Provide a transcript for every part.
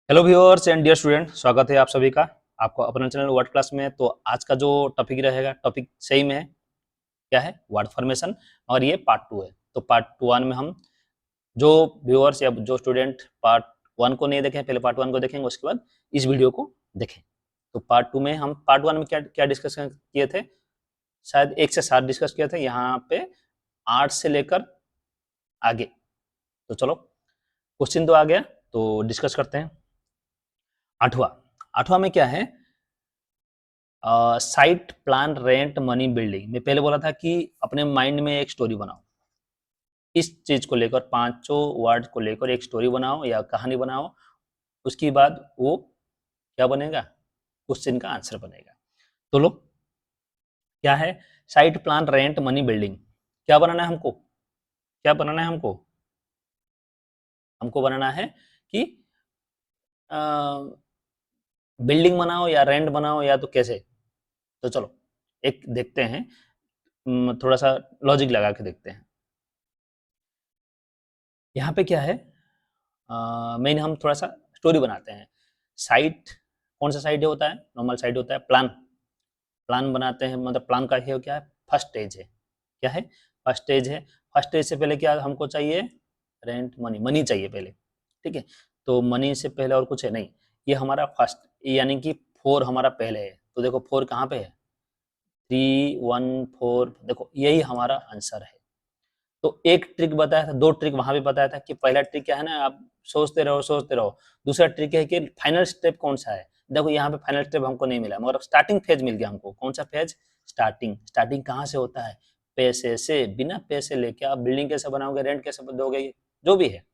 Hello viewers and dear student, स्वागत है आप सभी का आपको अपना चैनल वर्ड क्लास में। तो आज का जो टॉपिक रहेगा, टॉपिक सही में है क्या है, वर्ड फॉर्मेशन। और ये पार्ट 2 है। तो पार्ट 1 में हम जो व्यूअर्स या जो स्टूडेंट पार्ट 1 को नहीं देखें, पहले पार्ट 1 को देखेंगे, उसके बाद इस वीडियो को देखें। तो पार्ट 2 में हम पार्ट 1 में क्या क्या डिस्कस किए थे, शायद 1 से 7 डिस्कस किए थे, यहाँ पे 8 से लेकर आगे। तो चलो, क्वेश्चन तो आ गया, तो डिस्कस करते हैं। आठवां आठवां में क्या है, site plan rent money building. मैं पहले बोला था कि अपने माइंड में एक स्टोरी बनाओ, इस चीज को लेकर पांचों वर्ड को लेकर एक स्टोरी बनाओ या कहानी बनाओ। उसके बाद वो क्या बनेगा, क्वेश्चन का आंसर बनेगा। तो लो, क्या है, site plan rent money building. क्या बनाना है हमको, क्या बनाना है हमको हमको बनाना है कि बिल्डिंग बनाओ या रेंट बनाओ या तो कैसे। तो चलो एक देखते हैं, थोड़ा सा लॉजिक लगा के देखते हैं। यहाँ पे क्या है, मेन हम थोड़ा सा स्टोरी बनाते हैं। साइट, कौन सा साइट होता है, नॉर्मल साइट होता है। प्लान, प्लान बनाते हैं, मतलब प्लान का ये क्या है, फर्स्ट स्टेज है। क्या है, फर्स्ट स्टेज है। फर्स्ट स्टेज से पहले क्या हमको चाहिए, रेंट मनी, मनी चाहिए पहले। ठीक है, तो मनी से पहले और कुछ है नहीं, ये हमारा फर्स्ट, यानी कि 4 हमारा पहले है। तो देखो 4 कहाँ पे है, 3 1 4, देखो यही हमारा आंसर है। तो एक ट्रिक बताया था, 2 ट्रिक वहां भी बताया था कि पहला ट्रिक क्या है ना, आप सोचते रहो सोचते रहो। दूसरा ट्रिक है कि फाइनल स्टेप कौन सा है। देखो यहाँ पे फाइनल स्टेप हमको नहीं मिला, मगर स्टार्टिंग फेज मिल गया हमको। कौन सा फेज, स्टार्टिंग। स्टार्टिंग कहाँ से होता है, पैसे से। बिना पैसे लेके आप बिल्डिंग कैसे बनाओगे, रेंट कैसे दोगे, जो भी है।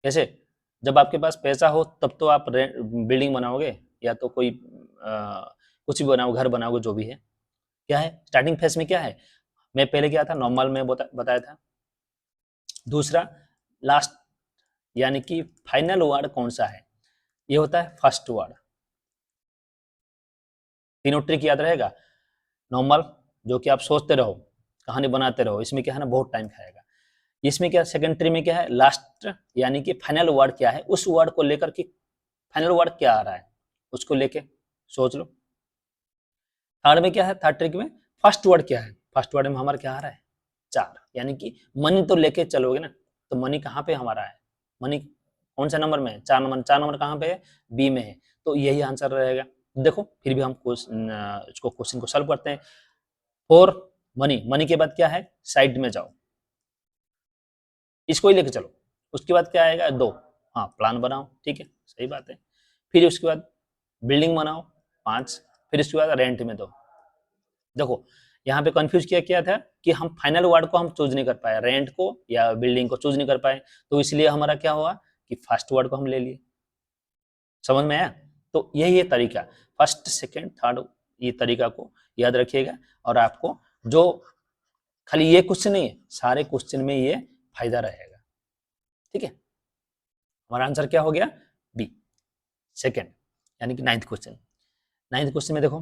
कैसे, जब आपके पास पैसा हो तब तो आप बिल्डिंग बनाओगे, या तो कोई कुछ भी बनाओ, घर बनाओगे, जो भी है। क्या है, स्टार्टिंग फेज में क्या है, मैं पहले क्या था, नॉर्मल में बताया था। दूसरा, लास्ट, यानी कि फाइनल वर्ड कौन सा है, ये होता है फर्स्ट वर्ड। तीनों ट्रिक याद रहेगा। नॉर्मल, जो कि आप सोचते रहो, कहानी बनाते रहो, इसमें क्या है ना, बहुत टाइम खाएगा। इसमें क्या, सेकंड ट्रिक में क्या है, लास्ट, यानी कि फाइनल वर्ड क्या है, उस वर्ड को लेकर के फाइनल वर्ड क्या आ रहा है, उसको लेके सोच लो। थर्ड में क्या है, थर्ड ट्रिक में फर्स्ट वर्ड क्या है, फर्स्ट वर्ड में हमारा क्या आ रहा है, 4, यानी कि मनी तो लेके चलोगे ना। तो मनी कहाँ पे हमारा है, मनी कौन सा नंबर में है, 4 नंबर। 4 नंबर कहाँ पे है, बी में है। तो यही आंसर रहेगा। देखो फिर भी हम इसको क्वेश्चन को सॉल्व करते हैं। फॉर मनी, मनी के बाद क्या है, साइड में जाओ, इसको ही लेके चलो। उसके बाद क्या आएगा, 2, हाँ प्लान बनाओ, ठीक है, सही बात है। फिर उसके बाद बिल्डिंग बनाओ, 5। फिर उसके बाद रेंट में दो। देखो यहाँ पे कंफ्यूज किया क्या था कि हम फाइनल वर्ड को हम चूज नहीं कर पाए, रेंट को या बिल्डिंग को चूज नहीं कर पाए। तो इसलिए हमारा क्या हुआ कि फर्स्ट वर्ड को हम ले लिए। समझ में आया। तो यही है तरीका, फर्स्ट सेकंड थर्ड, ये तरीका को याद रखिएगा। और आपको जो खाली ये क्वेश्चन नहीं है, सारे क्वेश्चन में ये फायदा रहेगा। ठीक है, हमारा आंसर क्या हो गया, बी, सेकंड, यानी कि नाइन्थ क्वेश्चन। नाइन्थ क्वेश्चन में देखो,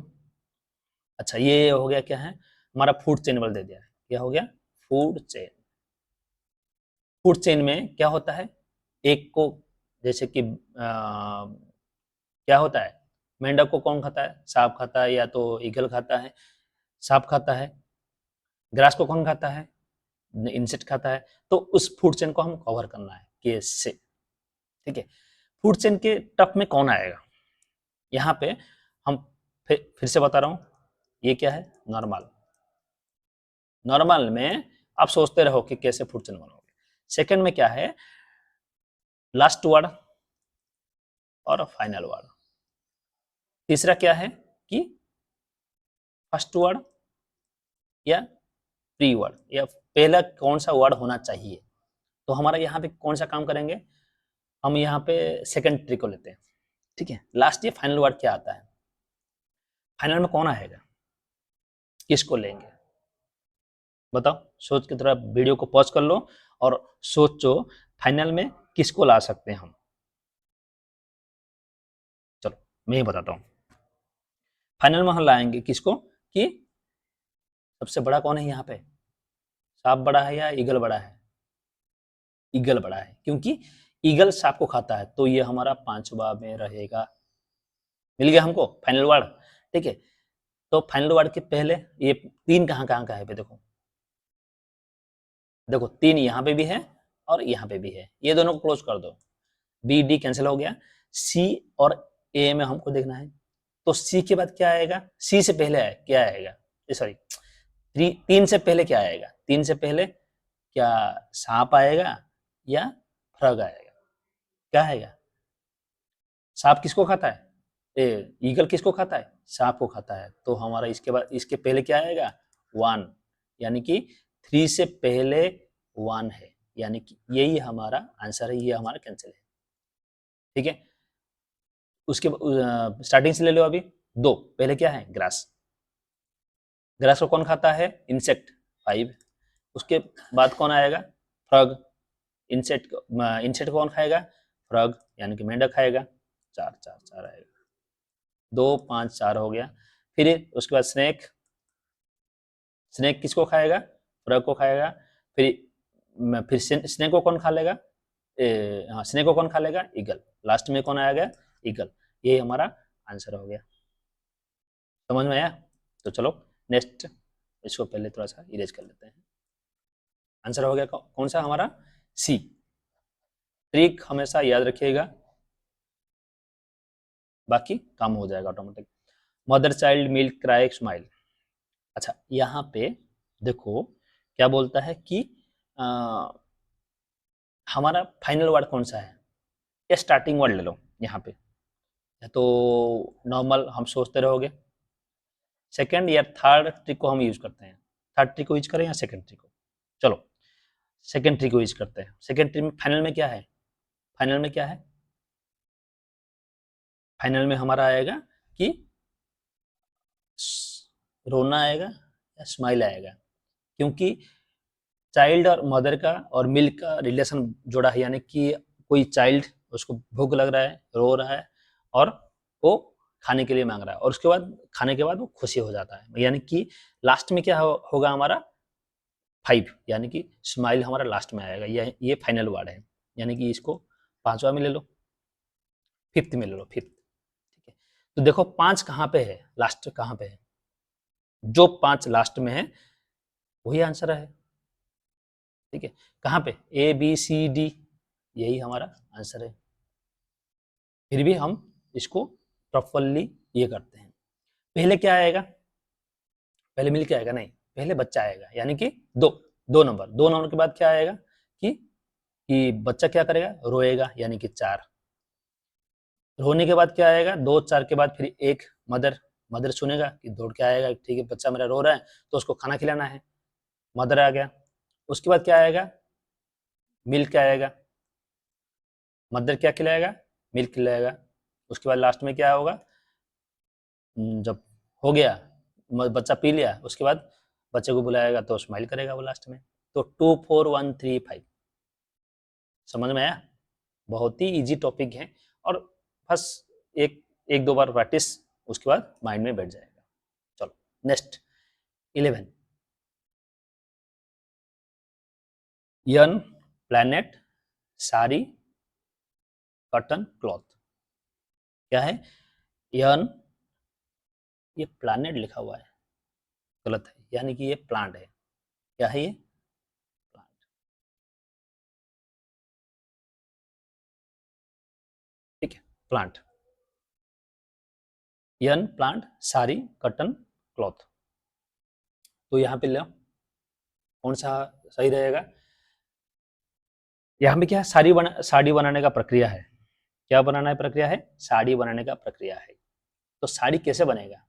अच्छा ये हो गया क्या है, हमारा फूड चेन वाला दे दिया है। क्या हो गया, फूड चेन। फूड चेन में क्या होता है, एक को, जैसे कि क्या होता है, मेंढक को कौन खाता है, सांप खाता है, या तो ईगल खाता है, सांप खाता है। ग्रास को कौन खाता है, इंसेक्ट खाता है। तो उस फूड चेन को हम कवर करना है केस से। ठीक है, फूड चेन के टप में कौन आएगा, यहाँ पे हम फिर से बता रहा हूँ, ये क्या है, नॉर्मल। नॉर्मल में आप सोचते रहो कि कैसे फूड चेन बनाओगे। सेकंड में क्या है, लास्ट वर्ड और फाइनल वर्ड। तीसरा क्या है कि फर्स्ट वर्ड या प्री वर्ड, या पहला कौन सा वर्ड होना चाहिए। तो हमारा यहाँ पे कौन सा काम करेंगे, हम यहाँ पे सेकंड ट्रिक को लेते हैं। ठीक है, लास्ट या फाइनल वर्ड क्या आता है, फाइनल में कौन आएगा, किसको लेंगे, बताओ। सोच के थोड़ा वीडियो को पॉज कर लो और सोचो, फाइनल में किसको ला सकते हैं हम। चलो मैं ही बताता हूँ, फाइनल में हम लाएंगे किसको, कि सबसे बड़ा कौन है यहाँ पे, सांप बड़ा है या ईगल बड़ा है, ईगल बड़ा है। क्योंकि ईगल सांप को खाता है, तो ये हमारा 5वां में रहेगा। मिल गया हमको फाइनल वर्ड। ठीक है, तो फाइनल वर्ड के पहले ये 3 कहाँ कहाँ का है, देखो देखो 3 यहाँ पे भी है और यहाँ पे भी है, ये दोनों को क्लोज कर दो, बी डी कैंसिल हो गया, सी और ए में हमको देखना है, तो सी के बाद क्या आएगा, सी से पहले है क्या आएगा, सॉरी 3 से पहले क्या आएगा, 3 से पहले क्या सांप आएगा या फ्रॉग आएगा, क्या आएगा, सांप किसको खाता है, ईगल किसको खाता है, सांप को खाता है, तो हमारा इसके बाद इसके पहले क्या आएगा 1, यानी कि 3 से पहले 1 है, यानी कि यही हमारा आंसर है, ये हमारा कैंसिल है। ठीक है, उसके स्टार्टिंग से ले लो अभी 2, पहले क्या है ग्रास, ग्रास को कौन खाता है, इंसेक्ट 5, उसके बाद कौन आएगा फ्रॉग, इंसेक्ट को कौन खाएगा, फ्रॉग यानी कि मेंढक खाएगा, 4 4 4 आएगा, 2 5 4 हो गया। फिर उसके बाद स्नेक, स्नेक किसको खाएगा, फ्रॉग को खाएगा, फिर स्नेक को कौन खा लेगा, हाँ स्नेक को कौन खा लेगा, ईगल, लास्ट में कौन आएगा, ईगल, ये हमारा आंसर हो गया। समझ में आया, तो चलो नेक्स्ट, इसको पहले थोड़ा सा इरेज कर लेते हैं। आंसर हो गया कौन सा हमारा, सी। ट्रिक हमेशा याद रखिएगा, बाकी काम हो जाएगा automatic. Mother child milk cry smile. अच्छा यहाँ पे देखो क्या बोलता है कि हमारा फाइनल वर्ड कौन सा है, या स्टार्टिंग वर्ड ले लो यहाँ पे, तो नॉर्मल हम सोचते रहोगे, सेकंड या थर्ड ट्रिक को हम यूज करते हैं, थर्ड ट्रिक को यूज करें या सेकंड ट्रिक को, चलो सेकंड ट्रिक को यूज करते हैं। सेकंड ट्रिक में फाइनल में क्या है, फाइनल में क्या है, फाइनल में हमारा आएगा कि रोना आएगा या स्माइल आएगा, क्योंकि चाइल्ड और मदर का और मिल्क का रिलेशन जोड़ा है, यानी कि कोई चाइल्ड उसको भूख लग रहा है, रो रहा है और वो खाने के लिए मांग रहा है, और उसके बाद खाने के बाद वो खुशी हो जाता है, यानी कि लास्ट में क्या होगा हमारा 5, यानी कि स्माइल हमारा लास्ट में आएगा, ये फाइनल वर्ड है, यानी कि इसको 5वां में ले लो, 5th में ले लो, 5th। ठीक है, तो देखो 5 कहाँ पे है, लास्ट कहाँ पे है, जो 5 लास्ट में है वही आंसर है। ठीक है, कहाँ पे, ए बी सी डी, यही हमारा आंसर है। फिर भी हम इसको प्रॉपरली ये करते हैं, पहले क्या आएगा, पहले मिल के आएगा, नहीं पहले बच्चा आएगा, यानी कि 2 नंबर, 2 नंबर के बाद क्या आएगा कि बच्चा क्या करेगा, रोएगा, यानी कि 4, रोने के बाद क्या आएगा, 2 4 के बाद फिर एक मदर, मदर सुनेगा कि दौड़ के आएगा, ठीक है बच्चा मेरा रो रहा है तो उसको खाना खिलाना है, मदर आ गया। उसके बाद क्या आएगा, मिल्क आएगा, मदर क्या खिलाएगा, मिल्क खिलाएगा। उसके बाद लास्ट में क्या होगा, जब हो गया बच्चा पी लिया, उसके बाद बच्चे को बुलाएगा तो स्माइल करेगा वो लास्ट में। तो 2 4 1 3 5, समझ में आया, बहुत ही इजी टॉपिक है, और बस एक 2 बार प्रैक्टिस, उसके बाद माइंड में बैठ जाएगा। चलो नेक्स्ट 11, यन प्लैनेट साड़ी कॉटन क्लॉथ, क्या है, यन, ये प्लैनेट लिखा हुआ है, गलत है, यानी कि ये प्लांट है, क्या है ये प्लांट। ठीक है, प्लांट, यन प्लांट साड़ी कॉटन क्लॉथ, तो यहाँ पे लो कौन सा सही रहेगा, यहाँ पे क्या है, साड़ी बनाने का प्रक्रिया है, क्या बनाना है प्रक्रिया है, साड़ी बनाने का प्रक्रिया है। तो साड़ी कैसे बनेगा,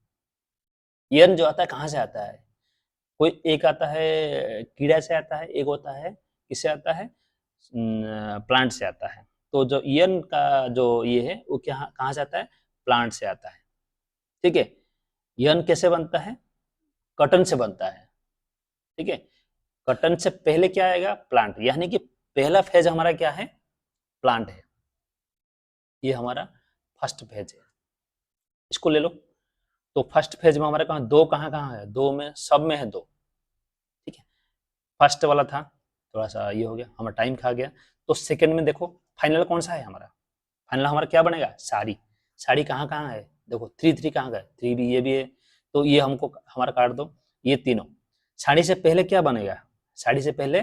यन जो आता है कहाँ से आता है, कोई एक आता है कीड़ा से आता है, एक होता है किससे आता है, प्लांट से आता है। तो जो यन का जो ये है वो क्या कहाँ से आता है, प्लांट से आता है। ठीक है, यन कैसे बनता है, कॉटन से बनता है। ठीक है, कॉटन से पहले क्या आएगा, प्लांट, यानी कि पहला फेज हमारा क्या है, प्लांट है, ये हमारा फर्स्ट फेज है, इसको ले लो। तो फर्स्ट फेज में हमारे कहाँ कहाँ है, 2 में, सब में है 2। ठीक है, फर्स्ट वाला था थोड़ा सा ये हो गया, हमारा टाइम खा गया। तो सेकंड में देखो फाइनल कौन सा है हमारा, फाइनल हमारा क्या बनेगा, साड़ी। साड़ी कहाँ कहाँ है, देखो 3 कहाँ का है, 3 भी, ये भी है, तो ये हमको हमारा काट दो, ये तीनों। साड़ी से पहले क्या बनेगा, साड़ी से पहले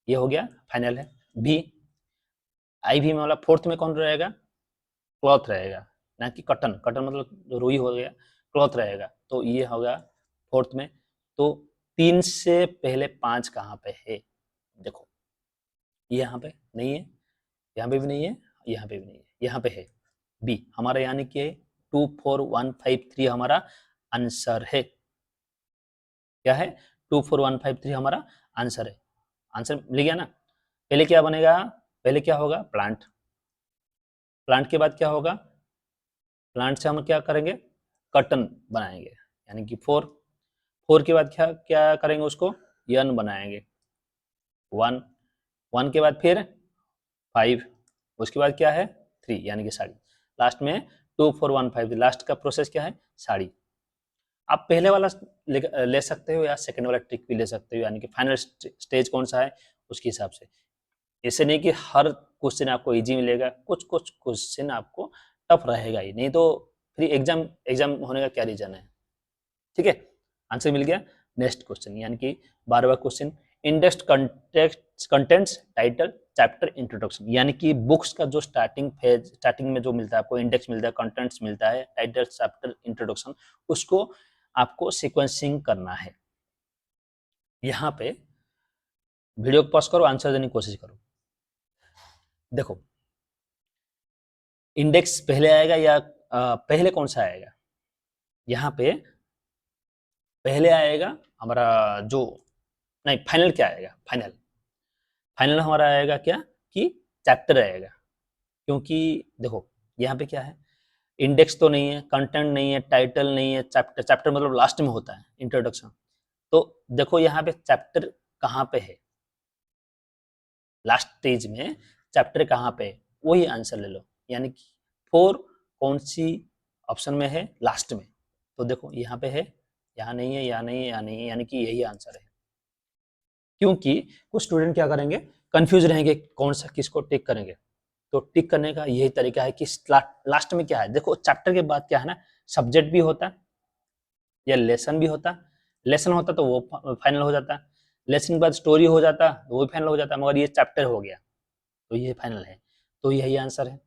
ये हो गया, फाइनल है। भी, आई भी में वाला फोर्थ में कौन रहेगा, क्लॉथ रहेगा, ना कि कटन। कटन मतलब जो रुई हो गया, क्लॉथ रहेगा, तो ये होगा फोर्थ में। तो 3 से पहले 5 कहाँ पे है, देखो ये यहाँ पे नहीं है, यहाँ पे भी नहीं है, यहाँ पे भी नहीं है, यहाँ पे है बी हमारा, यानी कि 2 4 1 5 3 हमारा आंसर है। क्या है, 2 4 1 5 3 हमारा आंसर है। आंसर मिल गया ना। पहले क्या बनेगा, पहले क्या होगा, प्लांट। प्लांट के बाद क्या होगा, प्लांट से हम क्या करेंगे, कटन बनाएंगे, यानी कि 4। 4 के बाद क्या क्या करेंगे, उसको यन बनाएंगे, 1। 1 के बाद फिर 5, उसके बाद क्या है, 3, यानी कि साड़ी। लास्ट में 2 4 1 5, लास्ट का प्रोसेस क्या है, साड़ी। आप पहले वाला ले सकते हो या सेकंड वाला ट्रिक भी ले सकते हो, यानी कि फाइनल स्टेज कौन सा है उसके हिसाब से। ऐसे नहीं कि हर क्वेश्चन आपको इजी मिलेगा, कुछ कुछ क्वेश्चन आपको टफ रहेगा ही, नहीं तो फिर एग्जाम एग्जाम होने का क्या रीजन है। ठीक है, आंसर मिल गया। नेक्स्ट क्वेश्चन, यानी कि 12वां question, index contents title chapter introduction, यानी कि बुक्स का जो स्टार्टिंग फेज, स्टार्टिंग में जो मिलता है आपको, इंडेक्स मिलता है, कंटेंट्स मिलता है, टाइटल चैप्टर इंट्रोडक्शन, उसको आपको सीक्वेंसिंग करना है। यहाँ पे वीडियो को पॉज करो, आंसर देने की कोशिश करो। देखो इंडेक्स पहले आएगा या पहले कौन सा आएगा, यहाँ पे पहले आएगा हमारा जो, नहीं फाइनल क्या आएगा, फाइनल फाइनल हमारा आएगा क्या, कि चैप्टर आएगा। क्योंकि देखो यहाँ पे क्या है, इंडेक्स तो नहीं है, कंटेंट नहीं है, टाइटल नहीं है, चैप्टर, चैप्टर मतलब लास्ट में होता है, इंट्रोडक्शन। तो देखो यहाँ पे चैप्टर कहाँ पे है, लास्ट स्टेज में चैप्टर कहाँ पे है, वही आंसर ले लो। यानी कि 4 कौन सी ऑप्शन में है, लास्ट में। तो देखो यहाँ पे है, यहाँ नहीं है, यहाँ नहीं है, यहाँ नहीं है, यानी कि यही आंसर है। क्योंकि कुछ स्टूडेंट क्या करेंगे, कंफ्यूज रहेंगे कौन सा किसको टिक करेंगे। तो टिक करने का यही तरीका है कि लास्ट में क्या है, देखो चैप्टर के बाद क्या है ना, सब्जेक्ट भी होता है या लेसन भी होता। लेसन होता तो वो फाइनल हो जाता, लेसन के बाद स्टोरी हो जाता तो वो फाइनल हो जाता, मगर ये चैप्टर हो गया तो ये फाइनल है, तो यही आंसर है।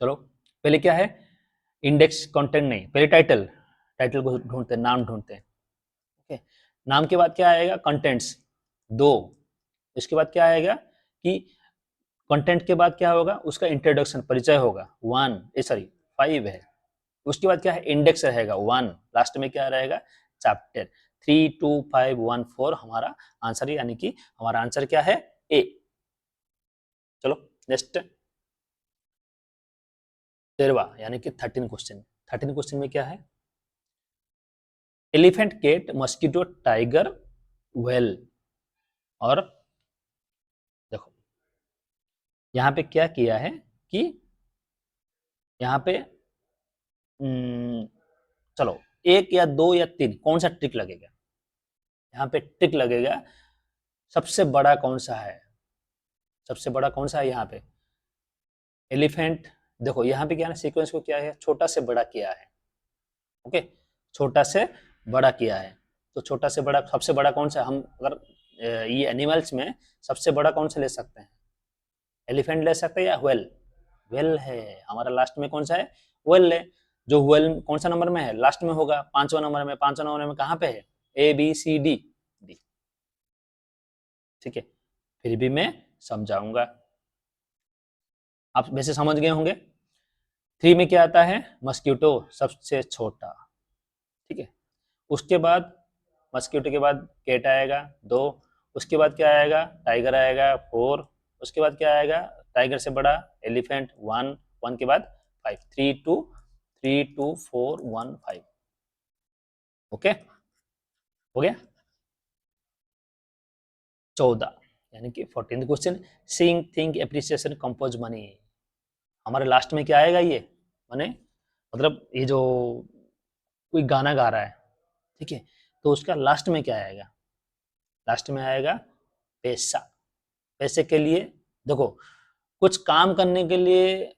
चलो पहले क्या है, इंडेक्स कंटेंट नहीं, पहले टाइटल, टाइटल को ढूंढते हैं, नाम ढूंढते हैं। ओके, नाम के बाद क्या आएगा, कंटेंट्स 2। इसके बाद क्या आएगा कि कंटेंट के बाद क्या होगा, उसका इंट्रोडक्शन, परिचय होगा 1, सॉरी 5 है। उसके बाद क्या है, इंडेक्स रहेगा 1, लास्ट में क्या रहेगा, चैप्टर। 3 2 5 1 4 हमारा आंसर है, यानी कि हमारा आंसर क्या है, ए। चलो नेक्स्ट 13वां, यानी कि 13 क्वेश्चन। 13 क्वेश्चन में क्या है, elephant, cat, mosquito, tiger, whale. और देखो यहाँ पे क्या किया है कि यहाँ पे चलो 1 या 2 या 3 कौन सा ट्रिक लगेगा, यहाँ पे ट्रिक लगेगा, सबसे बड़ा कौन सा है, सबसे बड़ा कौन सा है यहाँ पे, एलिफेंट। देखो यहाँ पे क्या है ना, सीक्वेंस को क्या है, छोटा से बड़ा किया है। ओके, छोटा से बड़ा किया है, तो छोटा से बड़ा, सबसे बड़ा कौन सा, हम अगर ये एनिमल्स में सबसे बड़ा कौन सा ले सकते हैं, एलिफेंट ले सकते हैं या व्हेल। व्हेल है हमारा, लास्ट में कौन सा है, व्हेल है। जो व्हेल कौन सा नंबर में है, लास्ट में होगा, 5वां नंबर में। 5वां नंबर में कहाँ पे है, A B C D, D. ठीक है, फिर भी मैं समझाऊंगा, आप वैसे समझ गए होंगे। 3 में क्या आता है, मस्कीटो, सबसे छोटा। ठीक है, उसके बाद मस्कीटो के बाद कैट आएगा 2, उसके बाद क्या आएगा, टाइगर आएगा 4, उसके बाद क्या आएगा, टाइगर से बड़ा एलिफेंट 1, 1 के बाद 5, 3 2 3 2 4 1 5। ओके, हो गया। 14, यानी कि 14th क्वेश्चन, सिंग थिंक एप्रिसिएशन कंपोज मनी। हमारे लास्ट में क्या आएगा, ये माने मतलब ये जो कोई गाना गा रहा है, ठीक है, तो उसका लास्ट में क्या आएगा, लास्ट में आएगा पैसा। पैसे के लिए देखो कुछ काम करने के लिए,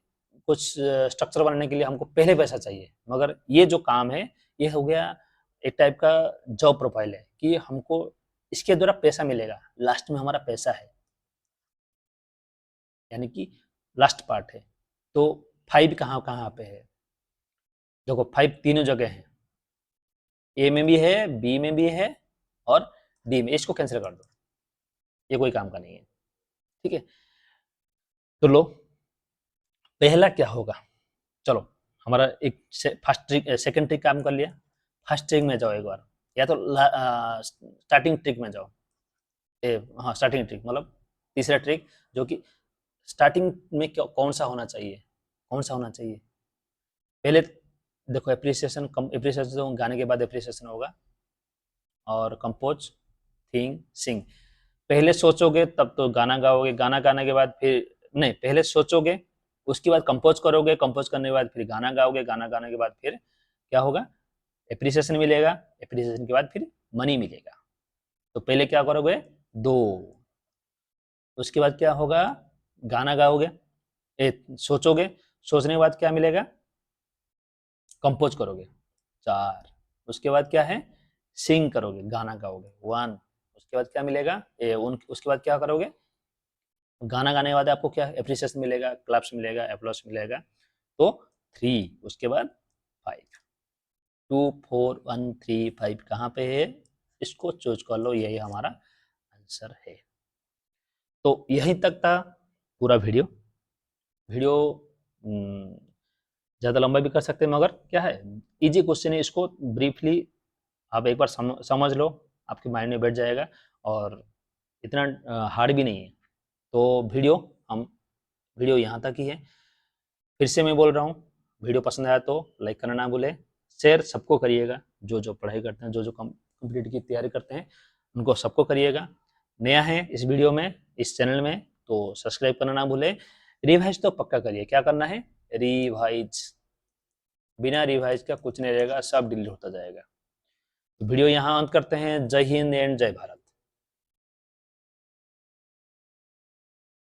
कुछ स्ट्रक्चर बनाने के लिए हमको पहले पैसा चाहिए, मगर ये जो काम है ये हो गया एक टाइप का जॉब प्रोफाइल है कि हमको इसके द्वारा पैसा मिलेगा, लास्ट में हमारा पैसा है, यानी कि लास्ट पार्ट है। तो 5 कहाँ कहाँ पे है? देखो 5 तीनों जगह है, ए में भी है, बी में भी है और डी में। इसको कैंसिल कर दो, ये कोई काम का नहीं है, ठीक है। तो लो पहला क्या होगा, चलो हमारा एक फर्स्ट ट्रिक सेकंड ट्रिक काम कर लिया। फर्स्ट ट्रिक में जाओ एक बार, या तो स्टार्टिंग ट्रिक में जाओ। हाँ स्टार्टिंग ट्रिक मतलब तीसरा ट्रिक, जो कि स्टार्टिंग में कौन सा होना चाहिए, कौन सा होना चाहिए? पहले देखो एप्रिसिएशन, एप्रिसिएशन तो गाने के बाद एप्रिसिएशन होगा, और कंपोज, थिंक, सिंग। पहले सोचोगे तब तो गाना गाओगे, गाना गाने के बाद फिर नहीं, पहले सोचोगे उसके बाद कंपोज करोगे, कंपोज करने के बाद फिर गाना गाओगे, गाना गाने के बाद फिर क्या होगा? एप्रिसिएशन मिलेगा, एप्रिसिएशन के बाद फिर मनी मिलेगा। तो पहले क्या करोगे? दो, उसके बाद क्या होगा? गाना गाओगे, सोचोगे, सोचने के बाद क्या मिलेगा? कंपोज करोगे, 4। उसके बाद क्या है? सिंग करोगे, गाना गाओगे, 1। उसके बाद क्या मिलेगा? उसके बाद क्या करोगे? गाना गाने के बाद आपको क्या एप्रिसिएशन मिलेगा, क्लैप्स मिलेगा, एप्लॉस मिलेगा। तो 3, उसके बाद 5। 2 4 1 3 5 कहाँ पे है? इसको चूज कर लो, यही हमारा आंसर है। तो यहीं तक था पूरा वीडियो। वीडियो ज़्यादा लंबा भी कर सकते हैं, मगर क्या है, इजी क्वेश्चन है, इसको ब्रीफली आप एक बार समझ लो, आपके माइंड में बैठ जाएगा, और इतना हार्ड भी नहीं है। तो वीडियो यहाँ तक ही है। फिर से मैं बोल रहा हूँ, वीडियो पसंद आया तो लाइक करना ना भूलें, शेयर सबको करिएगा, जो जो पढ़ाई करते हैं, जो जो कम्पिटिटिव की तैयारी करते हैं, उनको सबको करिएगा। नया है इस वीडियो में, इस चैनल में, तो सब्सक्राइब करना ना भूलें। रिवाइज तो पक्का करिए, क्या करना है? रिवाइज, बिना रिवाइज का कुछ नहीं रहेगा, सब डिलीट होता जाएगा। तो वीडियो यहाँ अंत करते हैं। जय हिंद एंड जय भारत।